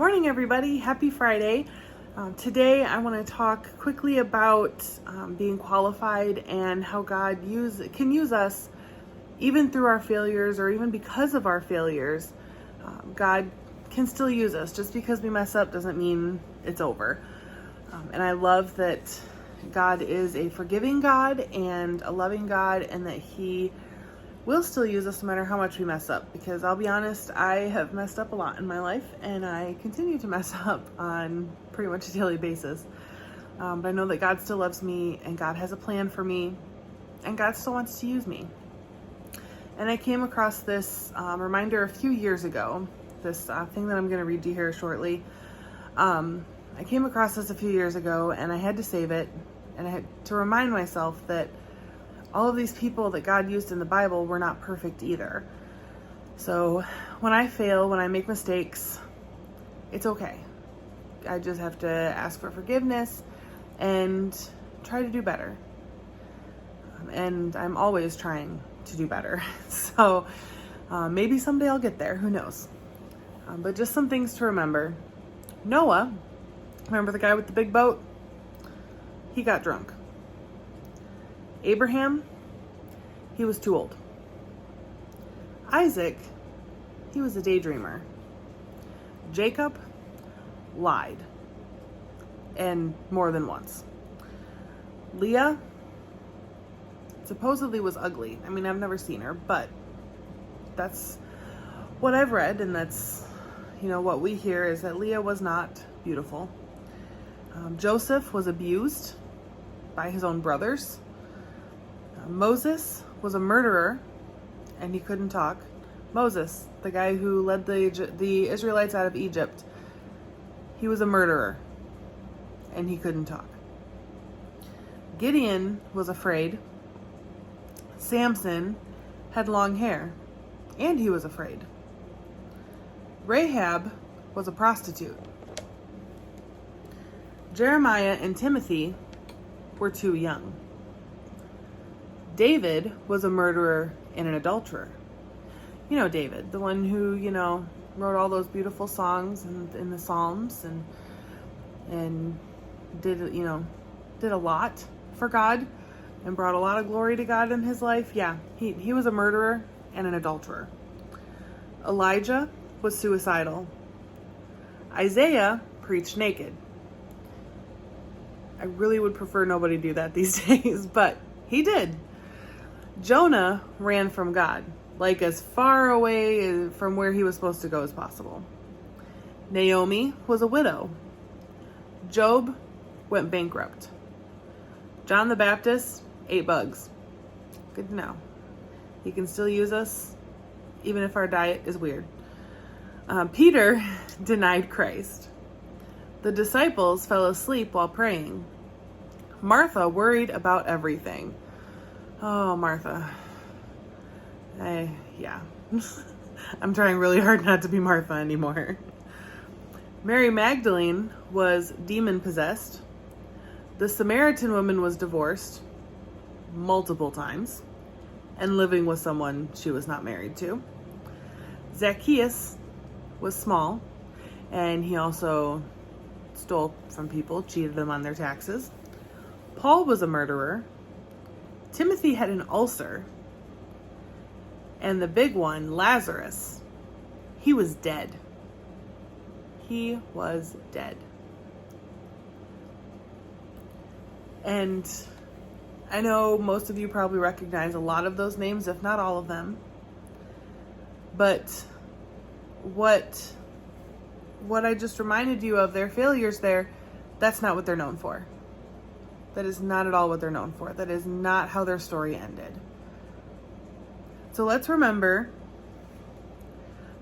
Morning, everybody. Happy Friday. Today, I want to talk quickly about being qualified and how God can use us even through our failures or even because of our failures. God can still use us. Just because we mess up doesn't mean it's over. And I love that God is a forgiving God and a loving God, and that He will still use us no matter how much we mess up. Because I'll be honest, I have messed up a lot in my life, and I continue to mess up on pretty much a daily basis. But I know that God still loves me, and God has a plan for me, and God still wants to use me. And I came across this reminder a few years ago, this thing that I'm going to read to you here shortly. I came across this a few years ago, and I had to save it, and I had to remind myself that all of these people that God used in the Bible were not perfect either. So when I fail, when I make mistakes, it's okay. I just have to ask for forgiveness and try to do better. And I'm always trying to do better. So maybe someday I'll get there. Who knows? But just some things to remember. Noah, remember the guy with the big boat? He got drunk. Abraham, he was too old. Isaac, he was a daydreamer. Jacob lied, and more than once. Leah supposedly was ugly. I mean, I've never seen her, but that's what I've read, and that's, what we hear is that Leah was not beautiful. Joseph was abused by his own brothers. Moses was a murderer, and he couldn't talk. Moses, the guy who led the Israelites out of Egypt, he was a murderer, and he couldn't talk. Gideon was afraid. Samson had long hair, and he was afraid. Rahab was a prostitute. Jeremiah and Timothy were too young. David was a murderer and an adulterer. David, the one who, wrote all those beautiful songs in the Psalms and did a lot for God and brought a lot of glory to God in his life. Yeah, he was a murderer and an adulterer. Elijah was suicidal. Isaiah preached naked. I really would prefer nobody do that these days, but he did. Jonah ran from God, like as far away from where he was supposed to go as possible. Naomi was a widow. Job went bankrupt. John the Baptist ate bugs. Good to know. He can still use us, even if our diet is weird. Peter denied Christ. The disciples fell asleep while praying. Martha worried about everything. Oh, Martha. Yeah. I'm trying really hard not to be Martha anymore. Mary Magdalene was demon-possessed. The Samaritan woman was divorced multiple times and living with someone she was not married to. Zacchaeus was small, and he also stole from people, cheated them on their taxes. Paul was a murderer. Timothy had an ulcer. And the big one, Lazarus, he was dead. He was dead. And I know most of you probably recognize a lot of those names, if not all of them. But what I just reminded you of, their failures there, that's not what they're known for. That is not at all what they're known for. That is not how their story ended. So let's remember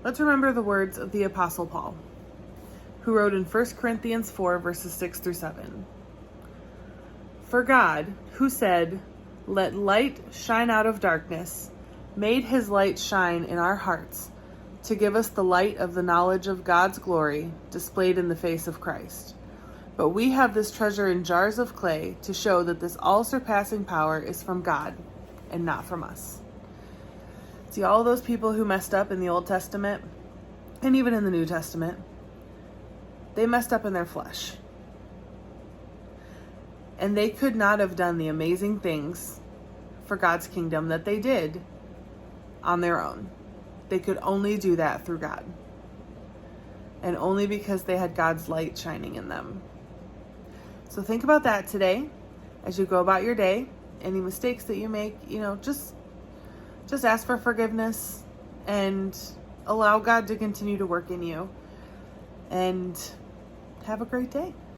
the words of the Apostle Paul, who wrote in 1 Corinthians 4, verses 6 through 7. For God, who said, "Let light shine out of darkness," made his light shine in our hearts to give us the light of the knowledge of God's glory displayed in the face of Christ. But we have this treasure in jars of clay to show that this all-surpassing power is from God and not from us. See, all those people who messed up in the Old Testament and even in the New Testament, They messed up in their flesh. And they could not have done the amazing things for God's kingdom that they did on their own. They could only do that through God. And only because they had God's light shining in them. So think about that today as you go about your day. Any mistakes that you make, just ask for forgiveness and allow God to continue to work in you. And have a great day.